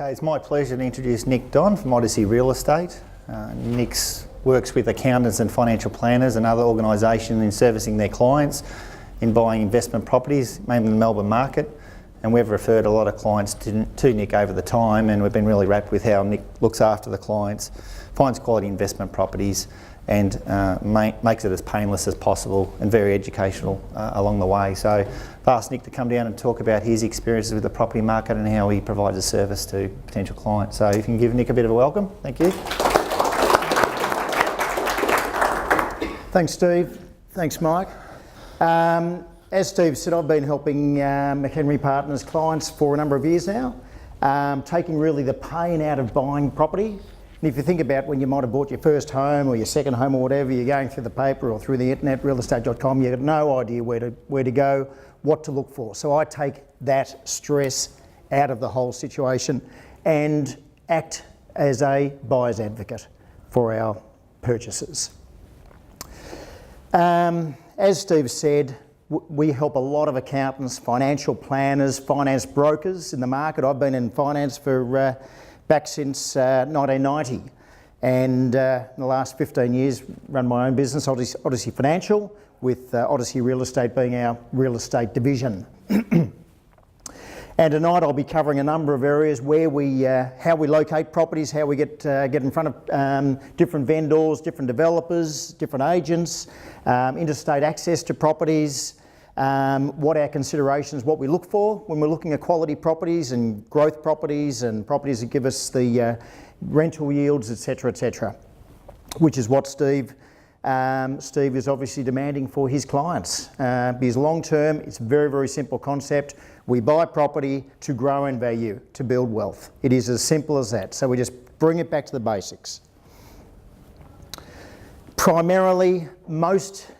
Okay, it's my pleasure to introduce Nick Don from Odyssey Real Estate. Nick works with accountants and financial planners and other organisations in servicing their clients in buying investment properties, mainly in the Melbourne market. And we've referred a lot of clients to Nick over the time, and we've been really wrapped with how Nick looks after the clients, finds quality investment properties, and makes it as painless as possible and very educational along the way. So I've asked Nick to come down and talk about his experiences with the property market and how he provides a service to potential clients. So if you can give Nick a bit of a welcome. Thank you. Thanks, Steve. Thanks, Mike. As Steve said, I've been helping McHenry Partners clients for a number of years now, taking really the pain out of buying property. And if you think about when you might have bought your first home or your second home or whatever, you're going through the paper or through the internet, realestate.com, you've got no idea where to go, what to look for. So I take that stress out of the whole situation and act as a buyer's advocate for our purchasers. As Steve said, we help a lot of accountants, financial planners, finance brokers in the market. I've been in finance for back since 1990, and in the last 15 years run my own business, Odyssey Financial, with Odyssey Real Estate being our real estate division. And tonight I'll be covering a number of areas where how we locate properties, how we get in front of different vendors, different developers, different agents, interstate access to properties, what our considerations, what we look for when we're looking at quality properties and growth properties and properties that give us the rental yields, etc., which is what Steve is obviously demanding for his clients. Because long term, it's a very, very simple concept. We buy property to grow in value, to build wealth. It is as simple as that. So we just bring it back to the basics. Primarily, most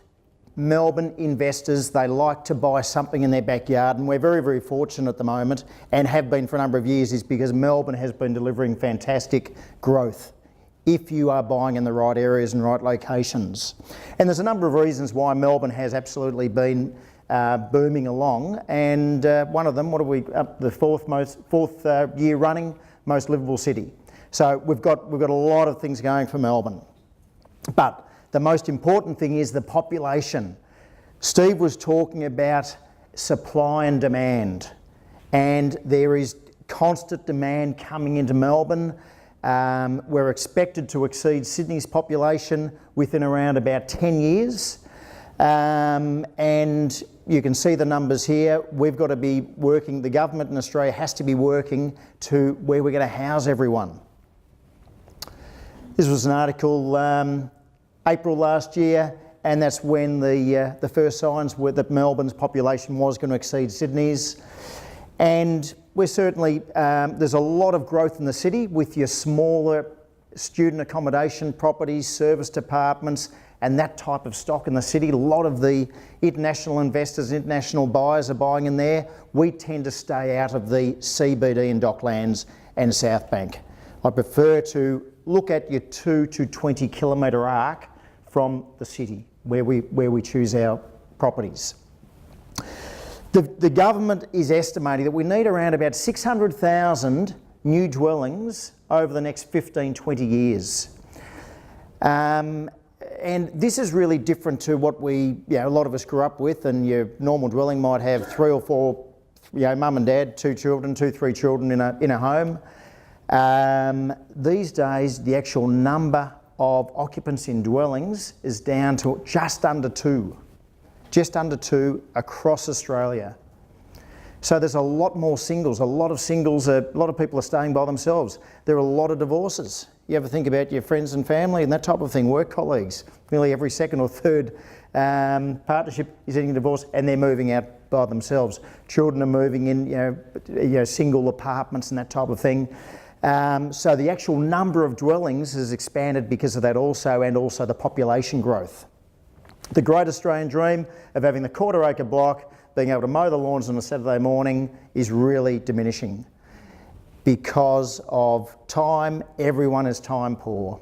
Melbourne investors, they like to buy something in their backyard, and we're very, very fortunate at the moment, and have been for a number of years, is because Melbourne has been delivering fantastic growth if you are buying in the right areas and right locations. And there's a number of reasons why Melbourne has absolutely been booming along, and one of them, what are we up the fourth year running, most livable city. So we've got a lot of things going for Melbourne, but the most important thing is the population. Steve was talking about supply and demand, and there is constant demand coming into Melbourne. We're expected to exceed Sydney's population within around about 10 years. And you can see the numbers here. We've got to be working, the government in Australia has to be working to where we're going to house everyone. This was an article April last year, and that's when the first signs were that Melbourne's population was going to exceed Sydney's. And we're certainly, there's a lot of growth in the city with your smaller student accommodation properties, service departments, and that type of stock in the city. A lot of the international investors, international buyers are buying in there. We tend to stay out of the CBD and Docklands and South Bank. I prefer to look at your 2 to 20 kilometre arc from the city where we choose our properties. The government is estimating that we need around about 600,000 new dwellings over the next 15-20 years. And this is really different to what a lot of us grew up with, and your normal dwelling might have 3 or 4, mum and dad, 2 children, 2-3 children in a home. These days, the actual number of occupants in dwellings is down to just under 2 across Australia. So there's a lot more singles, a lot of people are staying by themselves. There are a lot of divorces. You ever think about your friends and family and that type of thing, work colleagues? Nearly every second or third partnership is getting a divorce, and they're moving out by themselves. Children are moving in, single apartments and that type of thing. So the actual number of dwellings has expanded because of that also, and also the population growth. The great Australian dream of having the quarter acre block, being able to mow the lawns on a Saturday morning, is really diminishing because of time. Everyone is time poor,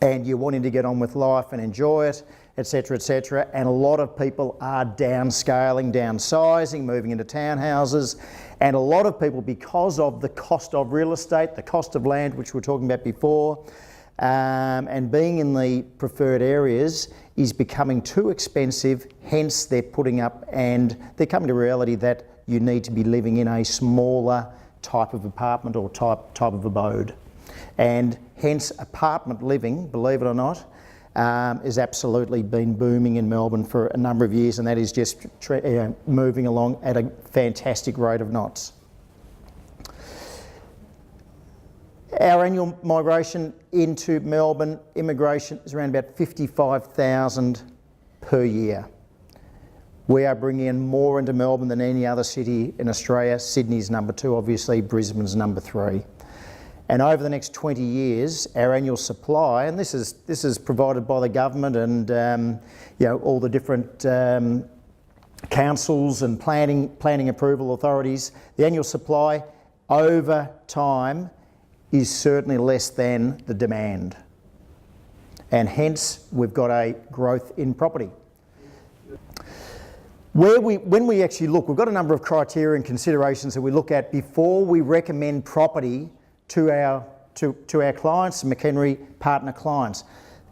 and you're wanting to get on with life and enjoy it, etc., and a lot of people are downscaling, downsizing, moving into townhouses, And a lot of people, because of the cost of real estate, the cost of land, which we were talking about before, and being in the preferred areas is becoming too expensive, hence they're putting up, and they're coming to reality that you need to be living in a smaller type of apartment or type of abode. And hence apartment living, believe it or not, has absolutely been booming in Melbourne for a number of years, and that is just moving along at a fantastic rate of knots. Our annual migration into Melbourne, immigration, is around about 55,000 per year. We are bringing in more into Melbourne than any other city in Australia. Sydney's number 2, obviously, Brisbane's number 3. And over the next 20 years, our annual supply, and this is provided by the government and all the different councils and planning approval authorities, the annual supply over time is certainly less than the demand. And hence, we've got a growth in property. When we actually look, we've got a number of criteria and considerations that we look at before we recommend property to our clients, McHenry partner clients.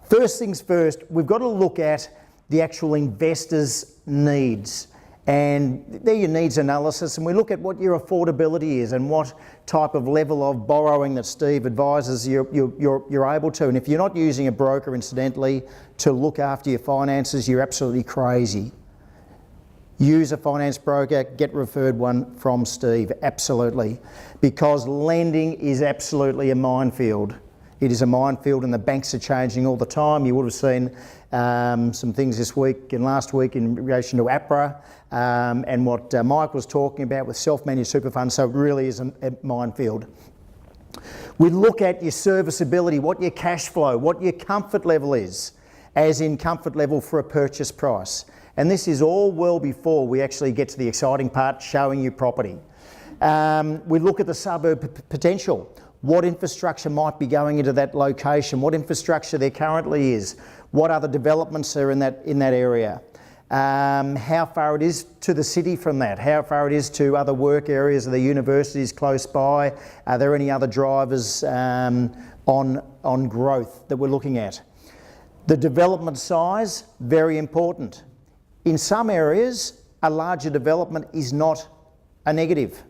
First things first, we've got to look at the actual investor's needs. And they're your needs analysis, and we look at what your affordability is and what type of level of borrowing that Steve advises you're able to. And if you're not using a broker, incidentally, to look after your finances, you're absolutely crazy. Use a finance broker, get referred one from Steve, absolutely. Because lending is absolutely a minefield. It is a minefield, and the banks are changing all the time. You would have seen some things this week and last week in relation to APRA and what Mike was talking about with self-managed super funds, so it really is a minefield. We look at your serviceability, what your cash flow, what your comfort level is, as in comfort level for a purchase price. And this is all well before we actually get to the exciting part, showing you property. We look at the suburb potential. What infrastructure might be going into that location? What infrastructure there currently is? What other developments are in that area? How far it is to the city from that? How far it is to other work areas? Are there universities close by? Are there any other drivers on growth that we're looking at? The development size, very important. In some areas, a larger development is not a negative.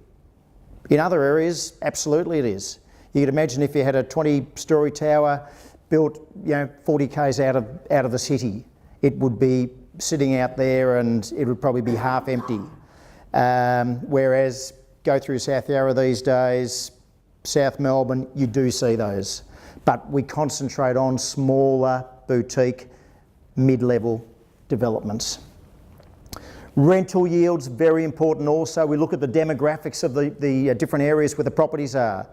In other areas, absolutely it is. You could imagine if you had a 20-storey tower built, 40 k's out of the city, it would be sitting out there and it would probably be half empty. Whereas go through South Yarra these days, South Melbourne, you do see those. But we concentrate on smaller, boutique, mid-level developments. Rental yields, very important also. We look at the demographics of the different areas where the properties are.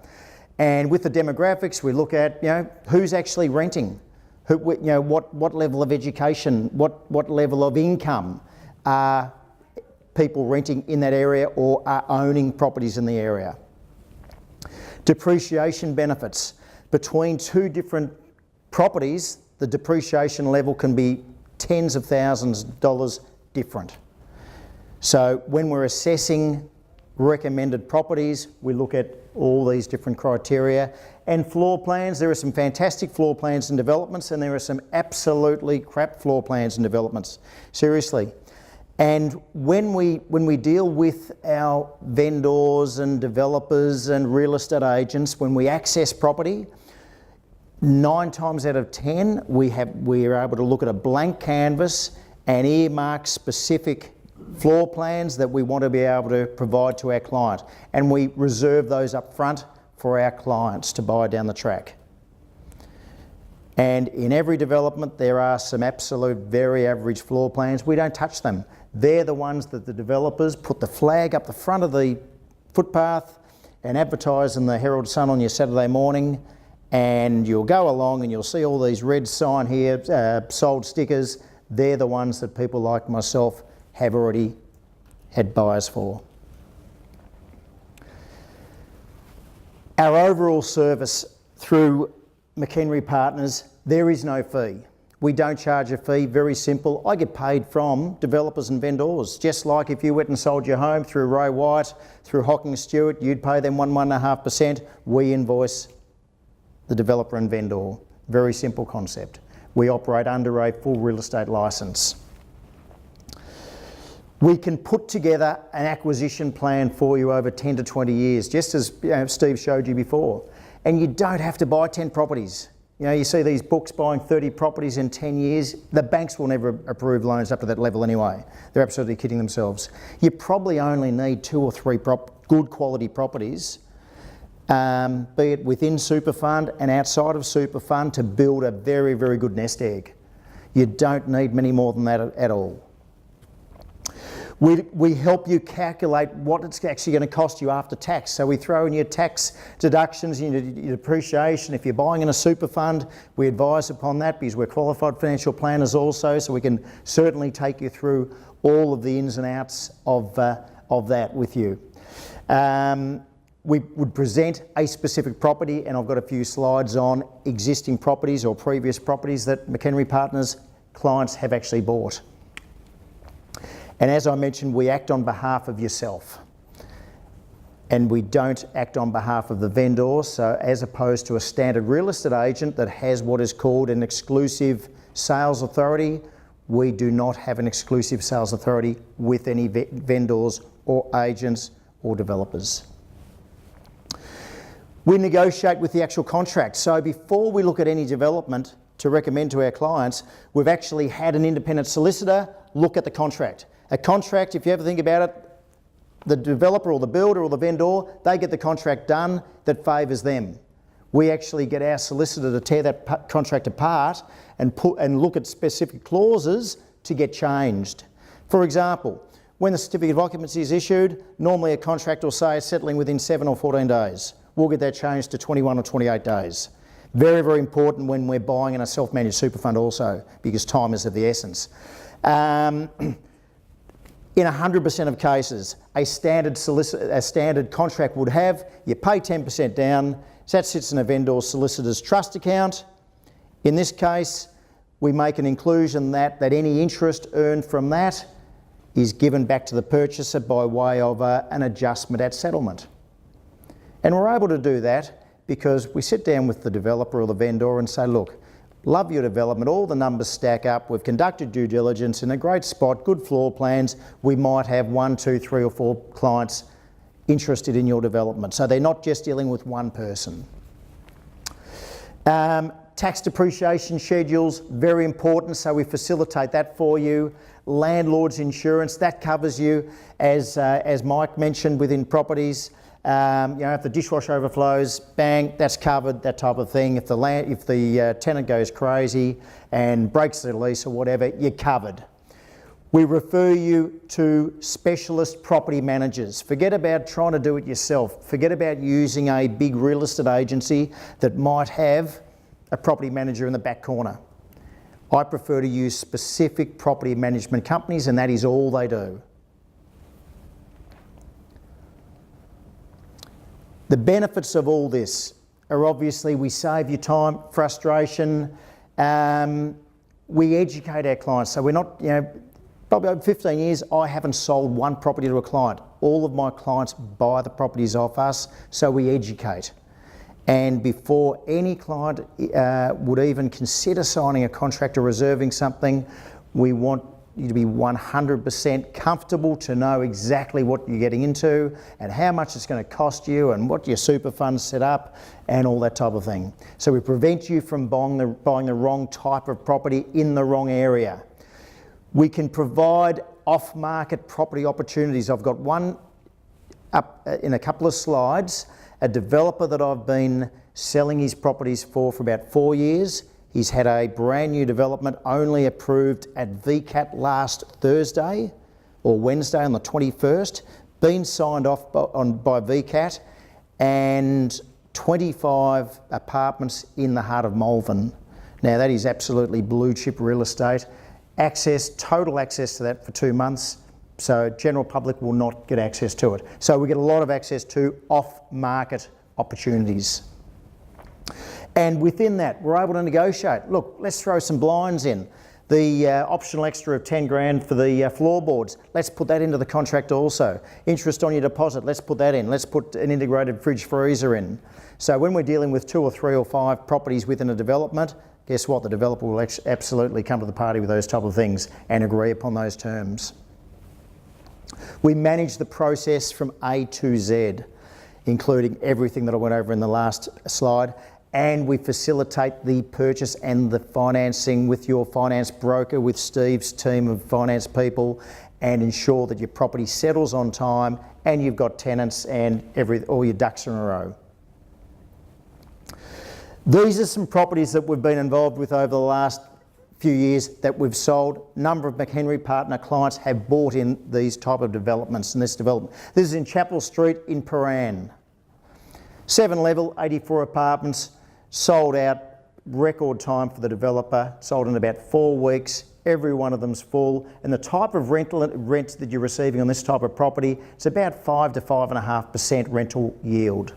And with the demographics, we look at, who's actually renting, what level of education, what level of income are people renting in that area or are owning properties in the area. Depreciation benefits. Between two different properties, the depreciation level can be tens of thousands of dollars different. So when we're assessing recommended properties, we look at all these different criteria. And floor plans, there are some fantastic floor plans and developments, and there are some absolutely crap floor plans and developments, seriously. And when we deal with our vendors and developers and real estate agents, when we access property, 9 times out of 10, we are able to look at a blank canvas and earmark specific floor plans that we want to be able to provide to our client, and we reserve those up front for our clients to buy down the track. And in every development there are some absolute very average floor plans. We don't touch them. They're the ones that the developers put the flag up the front of the footpath and advertise in the Herald Sun on your Saturday morning, and you'll go along and you'll see all these red sign here, sold stickers. They're the ones that people like myself have already had buyers for. Our overall service through McHenry Partners, there is no fee. We don't charge a fee, very simple. I get paid from developers and vendors. Just like if you went and sold your home through Ray White, through Hocking Stewart, you'd pay them 1.5%. We invoice the developer and vendor. Very simple concept. We operate under a full real estate licence. We can put together an acquisition plan for you over 10 to 20 years, just as Steve showed you before. And you don't have to buy 10 properties. You see these books buying 30 properties in 10 years. The banks will never approve loans up to that level anyway. They're absolutely kidding themselves. You probably only need 2 or 3 good quality properties, be it within super fund and outside of super fund, to build a very, very good nest egg. You don't need many more than that at all. We help you calculate what it's actually going to cost you after tax. So we throw in your tax deductions, your depreciation. If you're buying in a super fund, we advise upon that because we're qualified financial planners also, so we can certainly take you through all of the ins and outs of that with you. We would present a specific property, and I've got a few slides on existing properties or previous properties that McHenry Partners clients have actually bought. And as I mentioned, we act on behalf of yourself, and we don't act on behalf of the vendor. So as opposed to a standard real estate agent that has what is called an exclusive sales authority, we do not have an exclusive sales authority with any vendors or agents or developers. We negotiate with the actual contract. So before we look at any development to recommend to our clients, we've actually had an independent solicitor look at the contract. A contract, if you ever think about it, the developer or the builder or the vendor, they get the contract done that favours them. We actually get our solicitor to tear that contract apart and look at specific clauses to get changed. For example, when the certificate of occupancy is issued, normally a contract will say it's settling within 7 or 14 days. We'll get that changed to 21 or 28 days. Very, very important when we're buying in a self-managed super fund also, because time is of the essence. In 100% of cases, a standard contract would have, you pay 10% down, so that sits in a vendor solicitor's trust account. In this case, we make an inclusion that any interest earned from that is given back to the purchaser by way of an adjustment at settlement. And we're able to do that because we sit down with the developer or the vendor and say, look, love your development, all the numbers stack up, we've conducted due diligence in a great spot, good floor plans, we might have 1, 2, 3 or 4 clients interested in your development. So they're not just dealing with one person. Tax depreciation schedules, very important, so we facilitate that for you. Landlord's insurance, that covers you, as Mike mentioned, within properties. If the dishwasher overflows, bang, that's covered, that type of thing. If the tenant goes crazy and breaks their lease or whatever, you're covered. We refer you to specialist property managers. Forget about trying to do it yourself. Forget about using a big real estate agency that might have a property manager in the back corner. I prefer to use specific property management companies, and that is all they do. The benefits of all this are obviously we save you time, frustration, we educate our clients. So we're not, probably over 15 years, I haven't sold one property to a client. All of my clients buy the properties off us, so we educate. And before any client would even consider signing a contract or reserving something, we want you to be 100% comfortable to know exactly what you're getting into and how much it's going to cost you and what your super fund's set up and all that type of thing. So we prevent you from buying the wrong type of property in the wrong area. We can provide off-market property opportunities. I've got one up in a couple of slides. A developer that I've been selling his properties for about 4 years. He's had a brand new development only approved at VCAT last Thursday or Wednesday on the 21st, been signed off by VCAT, and 25 apartments in the heart of Malvern. Now that is absolutely blue chip real estate. Total access to that for 2 months. So general public will not get access to it. So we get a lot of access to off-market opportunities. And within that, we're able to negotiate. Look, let's throw some blinds in. The optional extra of 10 grand for the floorboards, let's put that into the contract also. Interest on your deposit, let's put that in. Let's put an integrated fridge freezer in. So when we're dealing with 2 or 3 or 5 properties within a development, guess what? The developer will absolutely come to the party with those type of things and agree upon those terms. We manage the process from A to Z, including everything that I went over in the last slide, and we facilitate the purchase and the financing with your finance broker, with Steve's team of finance people, and ensure that your property settles on time and you've got tenants and all your ducks in a row. These are some properties that we've been involved with over the last few years that we've sold. A number of McHenry partner clients have bought in these type of developments, and this development. This is in Chapel Street in Paran. 7 level, 84 apartments, sold out, record time for the developer, sold in about 4 weeks. Every one of them's full, and the type of rent that you're receiving on this type of property, it's about 5 to 5.5% rental yield.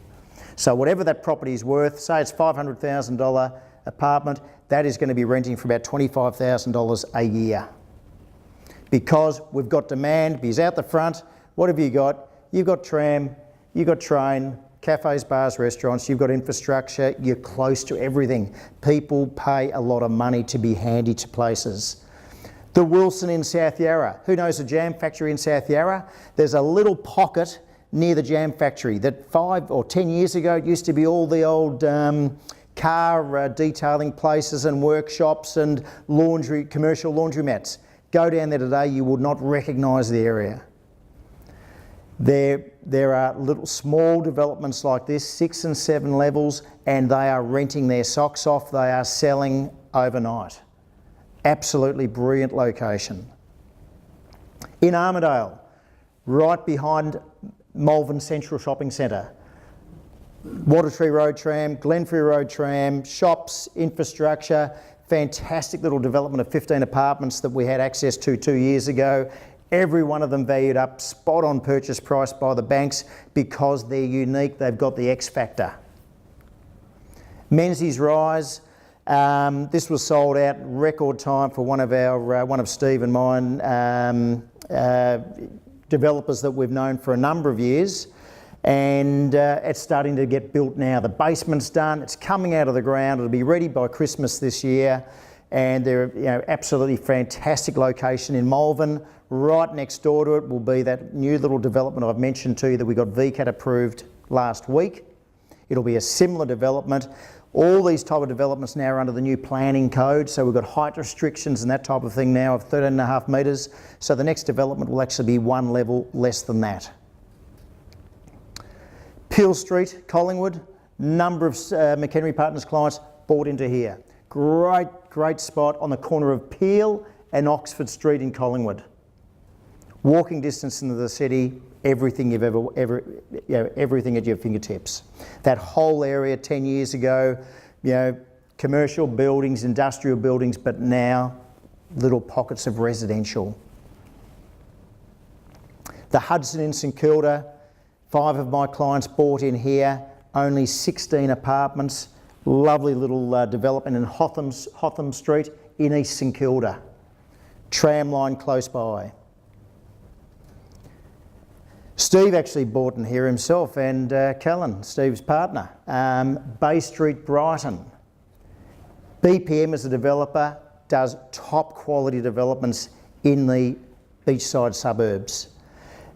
So whatever that property is worth, say it's $500,000 apartment, that is going to be renting for about $25,000 a year. Because we've got demand, because out the front, what have you got? You've got tram, you've got train, cafes, bars, restaurants, you've got infrastructure, you're close to everything. People pay a lot of money to be handy to places. The Wilson in South Yarra. Who knows the jam factory in South Yarra? There's a little pocket near the jam factory that 5 or 10 years ago it used to be all the old car detailing places and workshops and commercial laundromats. Go down there today, you would not recognise the area. There are little small developments like this, 6 and 7 levels, and they are renting their socks off. They are selling overnight. Absolutely brilliant location. In Armidale, right behind Malvern Central Shopping Centre. Watertree Road tram, Glenferrie Road tram, shops, infrastructure, fantastic little development of 15 apartments that we had access to 2 years ago. Every one of them valued up spot on purchase price by the banks because they're unique, they've got the X factor. Menzies Rise, this was sold out record time for one of Steve and mine developers that we've known for a number of years, and it's starting to get built now. The basement's done, it's coming out of the ground, it'll be ready by Christmas this year, and they're absolutely fantastic location in Malvern. Right next door to it will be that new little development I've mentioned to you that we got VCAT approved last week. It'll be a similar development. All these type of developments now are under the new planning code, so we've got height restrictions and that type of thing now of 13.5 metres, so the next development will actually be 1 level less than that. Peel Street, Collingwood, number of McHenry Partners clients bought into here. Great spot on the corner of Peel and Oxford Street in Collingwood. Walking distance into the city, everything you've everything at your fingertips. That whole area 10 years ago, commercial buildings, industrial buildings, but now little pockets of residential. The Hudson in St Kilda, 5 of my clients bought in here, only 16 apartments, lovely little development in Hotham Street in East St Kilda. Tram line close by. Steve actually bought in here himself, and Callan, Steve's partner. Bay Street, Brighton. BPM as a developer does top quality developments in the beachside suburbs.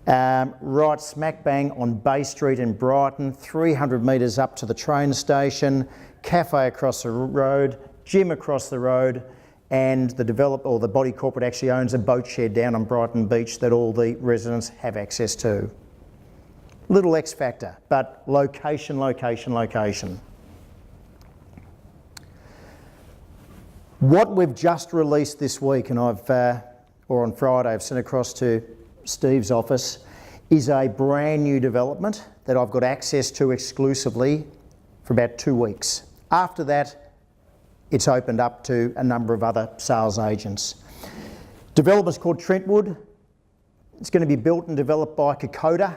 Right smack bang on Bay Street in Brighton, 300 metres up to the train station, cafe across the road, gym across the road, and the body corporate actually owns a boat shed down on Brighton Beach that all the residents have access to. Little X factor, but location, location, location. What we've just released this week, and or on Friday, I've sent across to Steve's office, is a brand new development that I've got access to exclusively for about 2 weeks. After that, it's opened up to a number of other sales agents. Development's called Trentwood. It's going to be built and developed by Kokoda,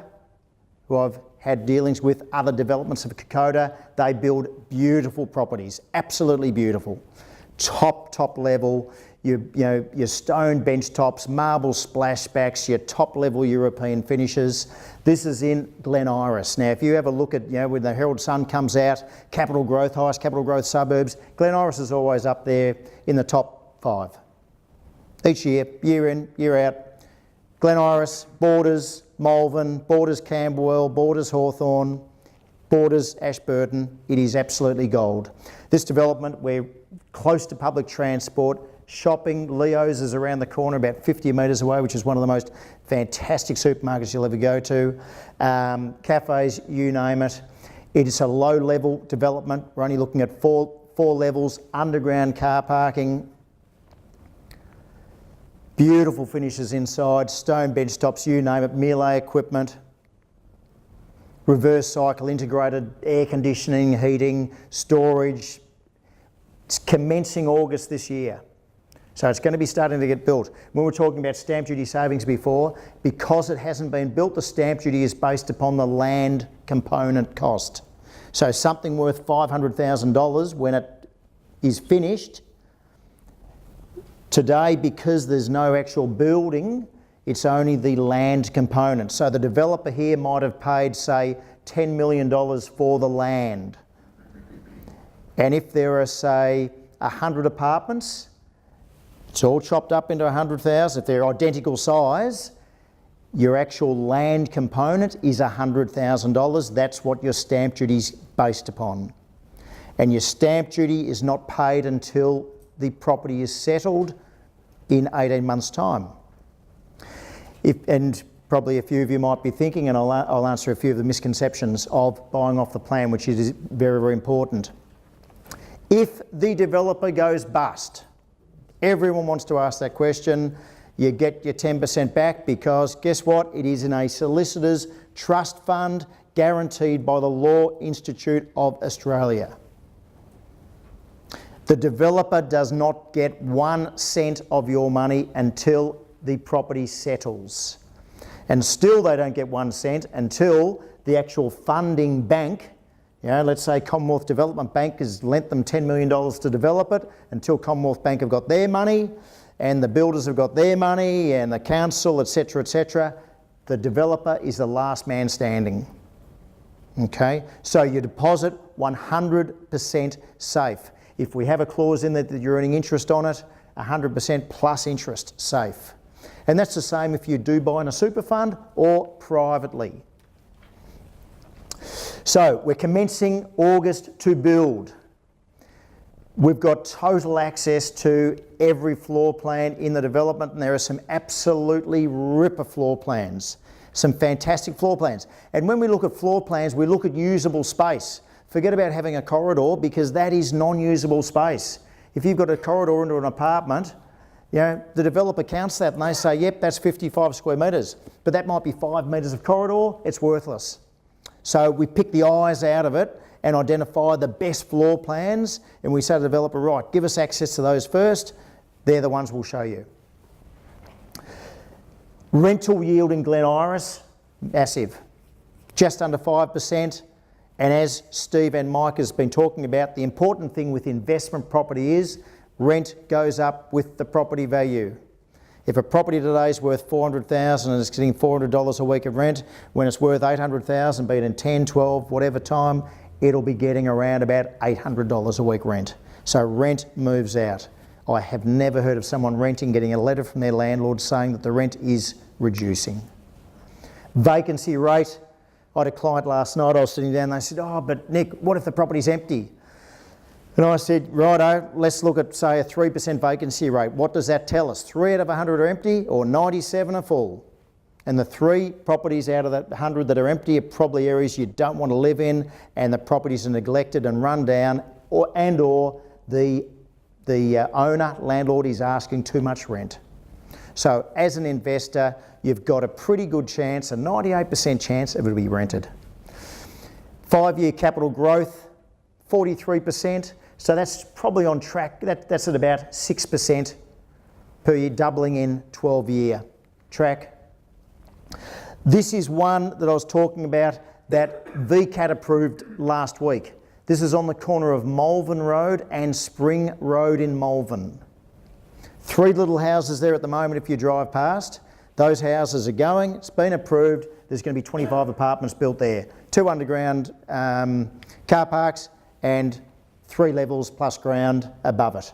who who I've had dealings with, other developments of Kokoda, they build beautiful properties, absolutely beautiful. Top level, your stone bench tops, marble splashbacks, your top level European finishes. This is in Glen Iris. Now, if you have a look at, when the Herald Sun comes out, capital growth, highest capital growth suburbs, Glen Iris is always up there in the top 5. Each year, year in, year out. Glen Iris, Borders, Malvern, Borders Camberwell, Borders Hawthorn, Borders Ashburton. It is absolutely gold. This development, we're close to public transport, shopping. Leo's is around the corner, about 50 metres away, which is one of the most fantastic supermarkets you'll ever go to. Cafes, you name it. It is a low-level development. We're only looking at four levels, underground car parking. Beautiful finishes inside, stone bench tops, you name it, Miele equipment. Reverse cycle integrated air conditioning, heating, storage. It's commencing August this year. So it's going to be starting to get built. When we were talking about stamp duty savings before, because it hasn't been built, the stamp duty is based upon the land component cost. So something worth $500,000 when it is finished, today, because there's no actual building, it's only the land component. So the developer here might have paid, say, $10 million for the land. And if there are, say, 100 apartments, it's all chopped up into 100,000. If they're identical size, your actual land component is $100,000. That's what your stamp duty is based upon. And your stamp duty is not paid until the property is settled in 18 months' time. And probably a few of you might be thinking, and I'll answer a few of the misconceptions of buying off the plan, which is very, very important. If the developer goes bust, everyone wants to ask that question. You get your 10% back because guess what? It is in a solicitor's trust fund guaranteed by the Law Institute of Australia. The developer does not get 1 cent of your money until the property settles. And still they don't get 1 cent until the actual funding bank, let's say Commonwealth Development Bank has lent them $10 million to develop it, until Commonwealth Bank have got their money and the builders have got their money and the council, etc., the developer is the last man standing. Okay, so your deposit 100% safe. If we have a clause in there that you're earning interest on it, 100% plus interest safe. And that's the same if you do buy in a super fund or privately. So we're commencing August to build. We've got total access to every floor plan in the development, and there are some absolutely ripper floor plans, some fantastic floor plans. And when we look at floor plans, we look at usable space. Forget about having a corridor, because that is non-usable space. If you've got a corridor into an apartment, the developer counts that and they say, yep, that's 55 square metres, but that might be 5 metres of corridor, it's worthless. So we pick the eyes out of it and identify the best floor plans, and we say to the developer, right, give us access to those first, they're the ones we'll show you. Rental yield in Glen Iris, massive, just under 5%. And as Steve and Mike has been talking about, the important thing with investment property is rent goes up with the property value. If a property today is worth $400,000 and it's getting $400 a week of rent, when it's worth $800,000, be it in 10, 12, whatever time, it'll be getting around about $800 a week rent. So rent moves out. I have never heard of someone renting getting a letter from their landlord saying that the rent is reducing. Vacancy rate. I had a client last night, I was sitting down and they said, oh, but Nick, what if the property's empty? And I said, righto, let's look at, say, a 3% vacancy rate. What does that tell us? 3 out of 100 are empty or 97 are full? And the 3 properties out of that 100 that are empty are probably areas you don't want to live in, and the properties are neglected and run down, or the owner, landlord, is asking too much rent. So as an investor, you've got a pretty good chance, a 98% chance of it will be rented. 5-year capital growth, 43%. So that's probably on track. That's at about 6% per year, doubling in 12-year track. This is one that I was talking about that VCAT approved last week. This is on the corner of Malvern Road and Spring Road in Malvern. 3 little houses there at the moment if you drive past. Those houses are going, it's been approved, there's going to be 25 apartments built there. 2 underground car parks and 3 levels plus ground above it.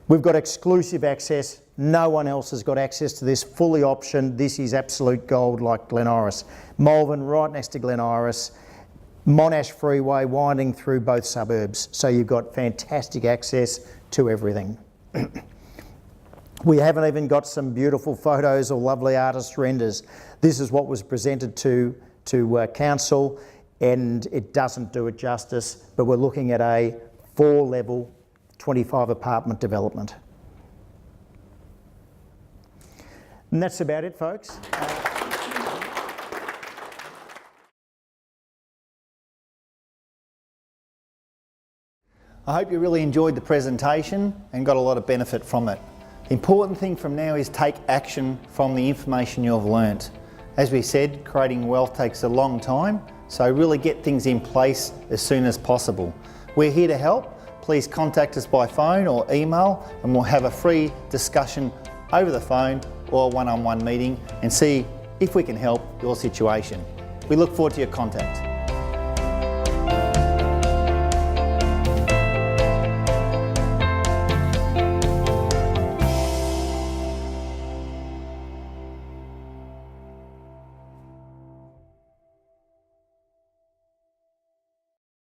We've got exclusive access, no one else has got access to this, fully optioned. This is absolute gold like Glen Iris. Malvern right next to Glen Iris, Monash Freeway winding through both suburbs. So you've got fantastic access to everything. We haven't even got some beautiful photos or lovely artist renders. This is what was presented to council, and it doesn't do it justice, but we're looking at a 4-level 25 apartment development. And that's about it, folks. I hope you really enjoyed the presentation and got a lot of benefit from it. The important thing from now is take action from the information you've learnt. As we said, creating wealth takes a long time, so really get things in place as soon as possible. We're here to help. Please contact us by phone or email and we'll have a free discussion over the phone or a one-on-one meeting and see if we can help your situation. We look forward to your contact.